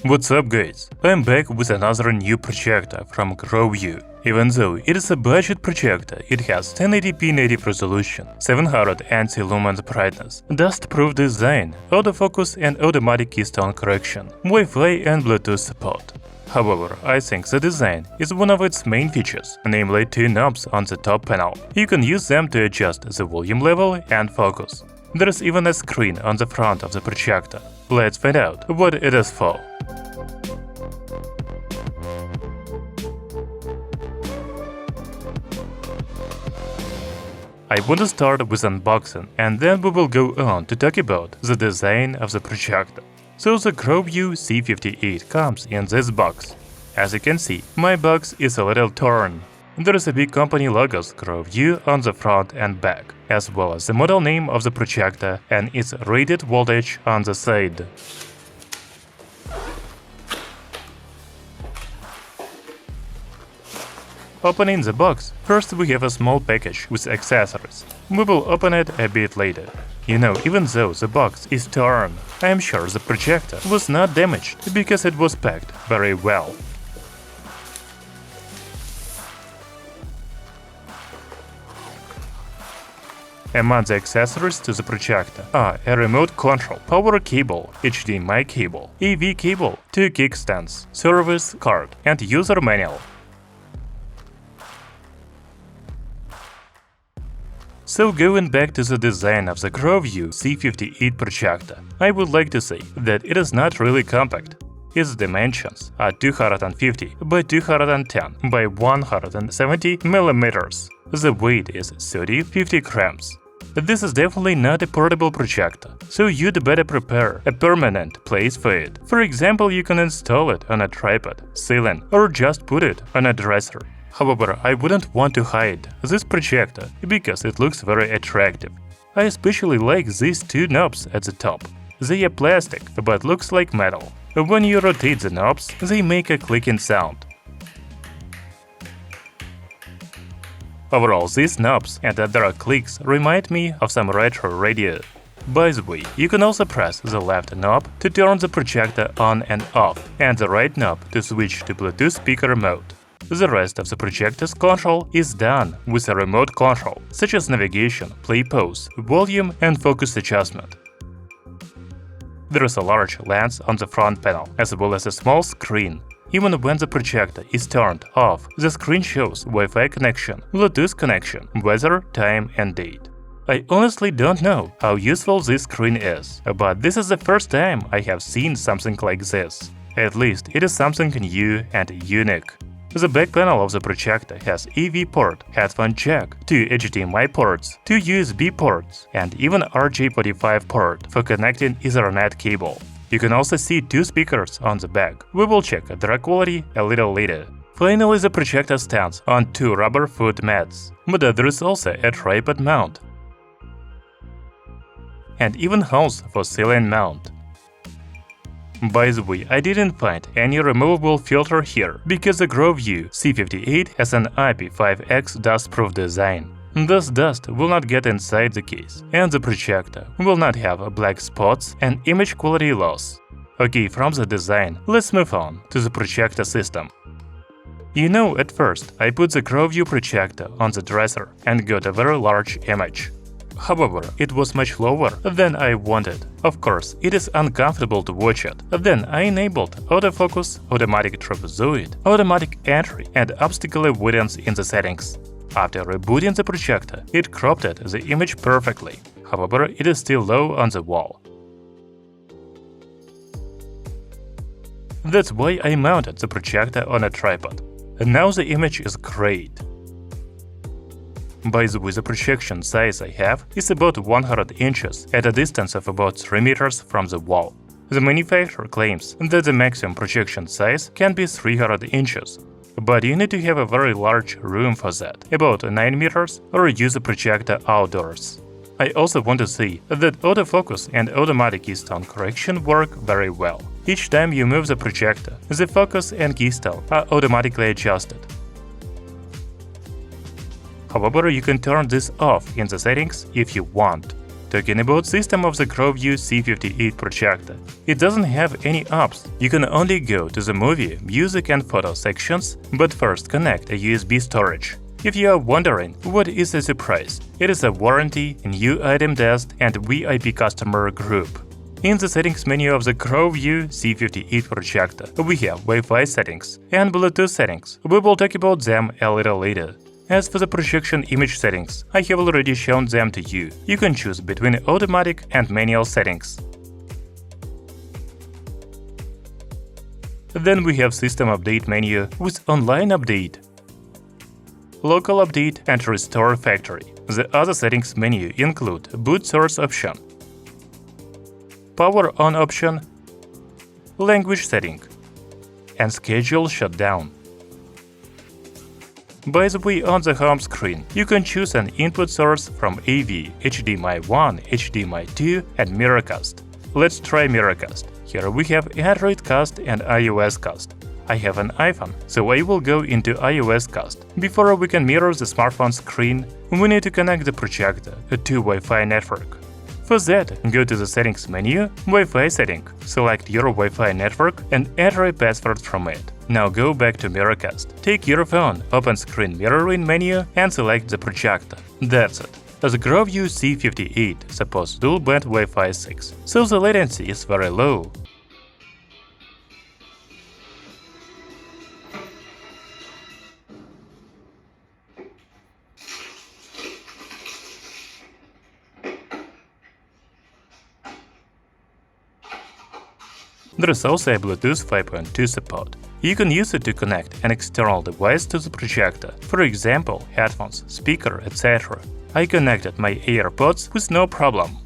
What's up guys, I'm back with another new projector from GROVIEW. Even though it is a budget projector, it has 1080p native resolution, 700 anti-lumens brightness, dustproof design, autofocus and automatic keystone correction, Wi-Fi and Bluetooth support. However, I think the design is one of its main features, namely two knobs on the top panel. You can use them to adjust the volume level and focus. There is even a screen on the front of the projector. Let's find out what it is for. I want to start with unboxing, and then we will go on to talk about the design of the projector. So the GROVIEW C58 comes in this box. As you can see, my box is a little torn. There is a big company logos GROVIEW on the front and back, as well as the model name of the projector and its rated voltage on the side. Opening the box, first we have a small package with accessories. We will open it a bit later. You know, even though the box is torn, I am sure the projector was not damaged because it was packed very well. Among the accessories to the projector are a remote control, power cable, HDMI cable, AV cable, 2 kickstands, service card, and user manual. So going back to the design of the GROVIEW C58 projector, I would like to say that it is not really compact. Its dimensions are 250 by 210 by 170 mm. The weight is 30-50 grams. This is definitely not a portable projector, so you'd better prepare a permanent place for it. For example, you can install it on a tripod, ceiling, or just put it on a dresser. However, I wouldn't want to hide this projector because it looks very attractive. I especially like these two knobs at the top. They are plastic, but looks like metal. When you rotate the knobs, they make a clicking sound. Overall, these knobs and other clicks remind me of some retro radio. By the way, you can also press the left knob to turn the projector on and off, and the right knob to switch to Bluetooth speaker mode. The rest of the projector's control is done with a remote control, such as navigation, play pause, volume and focus adjustment. There is a large lens on the front panel, as well as a small screen. Even when the projector is turned off, the screen shows Wi-Fi connection, Bluetooth connection, weather, time and date. I honestly don't know how useful this screen is, but this is the first time I have seen something like this. At least it is something new and unique. The back panel of the projector has AV port, headphone jack, 2 HDMI ports, 2 USB ports, and even RJ45 port for connecting Ethernet cable. You can also see 2 speakers on the back. We will check their quality a little later. Finally, the projector stands on 2 rubber foot mats, but there is also a tripod mount and even holes for ceiling mount. By the way, I didn't find any removable filter here, because the GROVIEW C58 has an IP5X dustproof design. Thus dust will not get inside the case, and the projector will not have black spots and image quality loss. Okay, from the design, let's move on to the projector system. You know, at first I put the GROVIEW projector on the dresser and got a very large image. However, it was much lower than I wanted. Of course, it is uncomfortable to watch it. Then I enabled autofocus, automatic trapezoid, automatic entry and obstacle avoidance in the settings. After rebooting the projector, it cropped the image perfectly. However, it is still low on the wall. That's why I mounted the projector on a tripod. And now the image is great. By the way, the projection size I have is about 100 inches at a distance of about 3 meters from the wall. The manufacturer claims that the maximum projection size can be 300 inches, but you need to have a very large room for that, about 9 meters, or use the projector outdoors. I also want to say that autofocus and automatic keystone correction work very well. Each time you move the projector, the focus and keystone are automatically adjusted. However, you can turn this off in the settings if you want. talking about system of the GROVIEW C58 projector. It doesn't have any apps. You can only go to the movie, music and photo sections, but first connect a USB storage. If you are wondering what is the surprise, it is a warranty, new item test and VIP customer group. In the settings menu of the GROVIEW C58 projector, we have Wi-Fi settings and Bluetooth settings. We will talk about them a little later. As for the projection image settings, I have already shown them to you. You can choose between automatic and manual settings. Then we have System Update menu with Online Update, Local Update and Restore Factory. The other settings menu include Boot Source option, Power On option, Language setting, and Schedule Shutdown. By the way, on the home screen, you can choose an input source from AV, HDMI 1, HDMI 2, and Miracast. Let's try Miracast. Here we have Android Cast and iOS Cast. I have an iPhone, so I will go into iOS Cast. Before we can mirror the smartphone screen, we need to connect the projector to Wi-Fi network. For that, go to the Settings menu, Wi-Fi setting, select your Wi-Fi network and enter a password from it. Now go back to Miracast. Take your phone, open Screen Mirroring menu and select the projector. That's it. The GROVIEW C58 supports dual-band Wi-Fi 6, so the latency is very low. There is also a Bluetooth 5.2 support. You can use it to connect an external device to the projector, for example, headphones, speaker, etc. I connected my AirPods with no problem.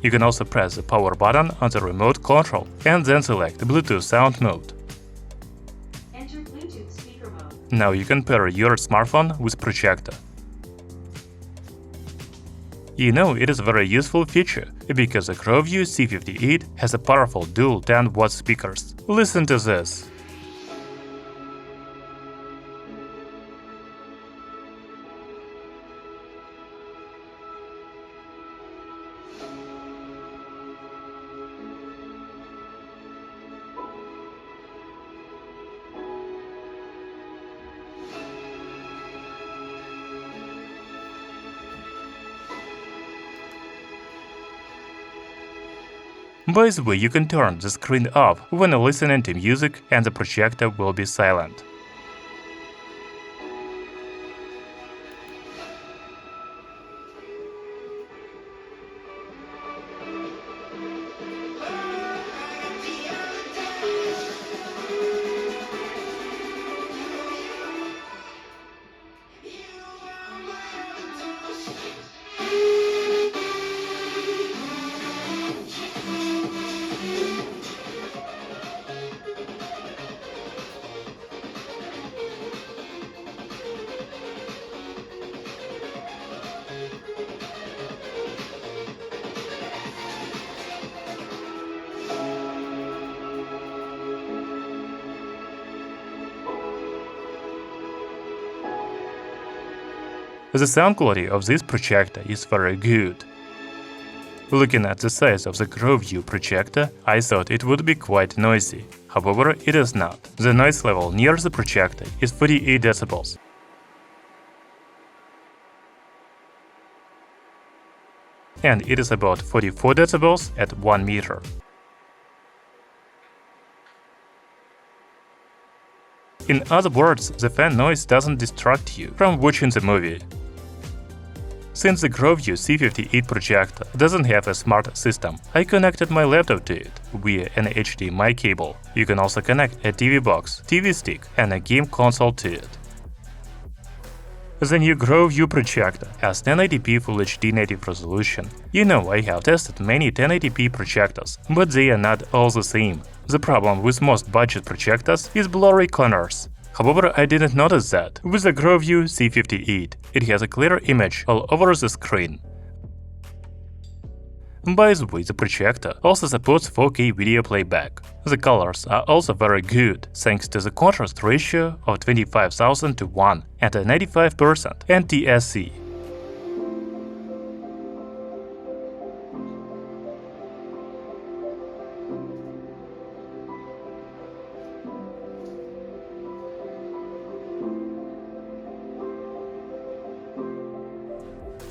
You can also press the power button on the remote control and then select Bluetooth sound mode. Enter Bluetooth speaker mode. Now you can pair your smartphone with projector. You know, it is a very useful feature, because the GROVIEW C58 has a powerful dual 10-watt speakers. Listen to this. By the way, you can turn the screen off when listening to music and the projector will be silent. The sound quality of this projector is very good. Looking at the size of the GROVIEW projector, I thought it would be quite noisy. However, it is not. The noise level near the projector is 48 decibels. And it is about 44 decibels at 1 meter. In other words, the fan noise doesn't distract you from watching the movie. Since the GROVIEW C58 projector doesn't have a smart system, I connected my laptop to it via an HDMI cable. You can also connect a TV box, TV stick and a game console to it. The new GROVIEW projector has 1080p Full HD native resolution. You know, I have tested many 1080p projectors, but they are not all the same. The problem with most budget projectors is blurry corners. However, I didn't notice that with the GROVIEW C58. It has a clear image all over the screen. By the way, the projector also supports 4K video playback. The colors are also very good, thanks to the contrast ratio of 25,000 to 1 and a 95% NTSC.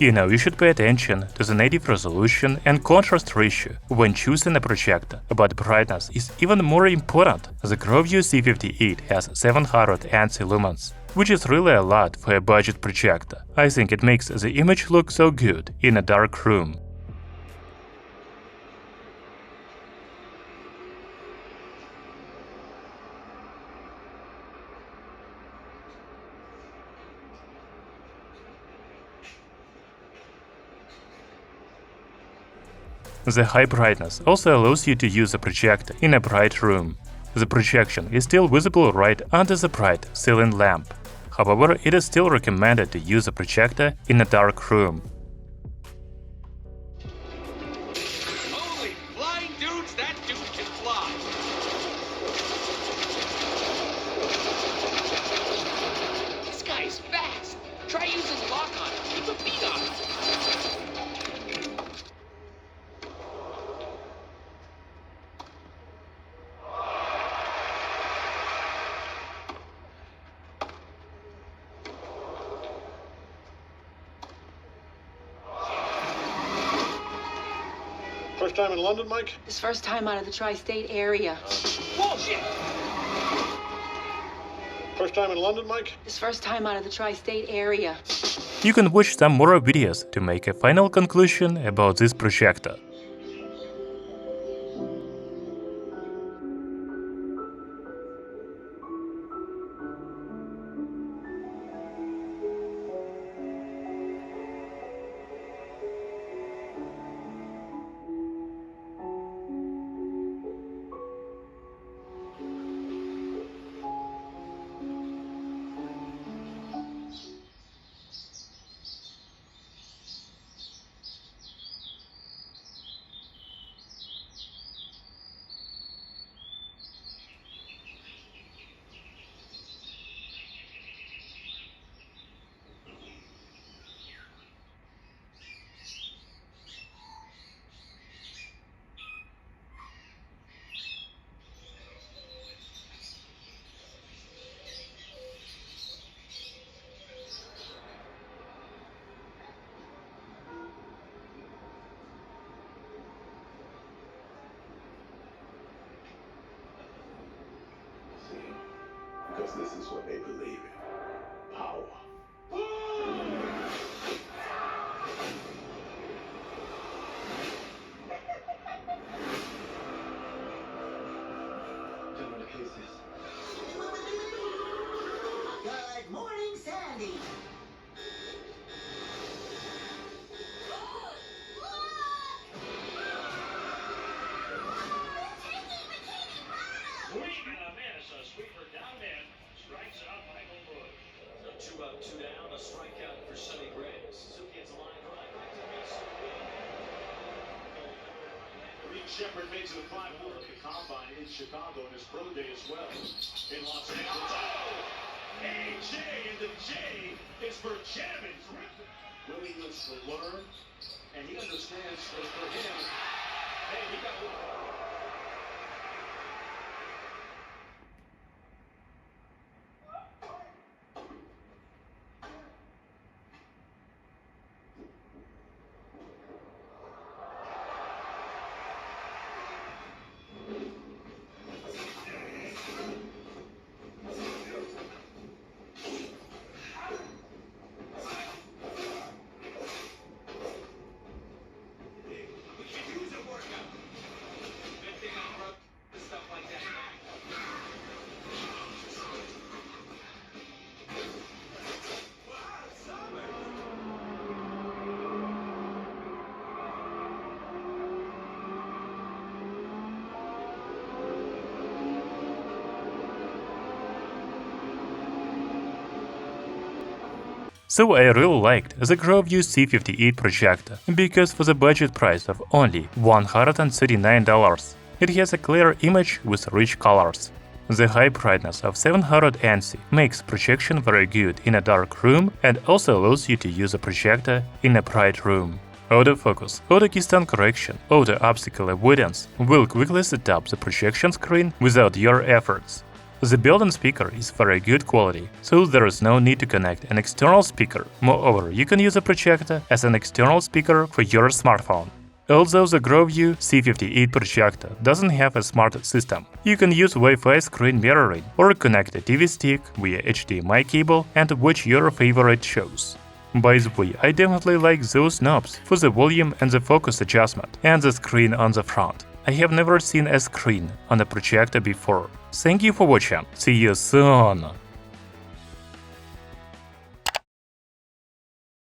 You know you should pay attention to the native resolution and contrast ratio when choosing a projector, but brightness is even more important. The GROVIEW C58 has 700 ANSI lumens, which is really a lot for a budget projector. I think it makes the image look so good in a dark room. The high brightness also allows you to use a projector in a bright room. The projection is still visible right under the bright ceiling lamp. However, it is still recommended to use a projector in a dark room. Holy flying dudes, that dude can fly! This guy is fast! Try using lock on him, keep a beat on him! First time in London, Mike? His first time out of the tri-state area. Bullshit! First time in London, Mike? His first time out of the tri-state area. You can watch some more videos to make a final conclusion about this projector. Because this is what they believe in. Power. Gentlemen, the case is. Good morning, Sandy. Two up, two down, a strikeout for Sonny Gray. Suzuki has a line drive right to Reed Shepard makes it a 5-4 at the combine in Chicago in his pro day as well. In Los Angeles. Oh! AJ, and the J is for Jamins. Willie looks to learn, and he understands that for him, hey, he got one. So I really liked the GROVIEW C58 projector, because for the budget price of only $139, it has a clear image with rich colors. The high brightness of 700 ANSI makes projection very good in a dark room and also allows you to use a projector in a bright room. Autofocus, auto Keystone correction, auto obstacle avoidance will quickly set up the projection screen without your efforts. The built-in speaker is very good quality, so there is no need to connect an external speaker. Moreover, you can use a projector as an external speaker for your smartphone. Although the GROVIEW C58 projector doesn't have a smart system, you can use Wi-Fi screen mirroring or connect a TV stick via HDMI cable and watch your favorite shows. By the way, I definitely like those knobs for the volume and the focus adjustment, and the screen on the front. I have never seen a screen on a projector before. Thank you for watching. See you soon!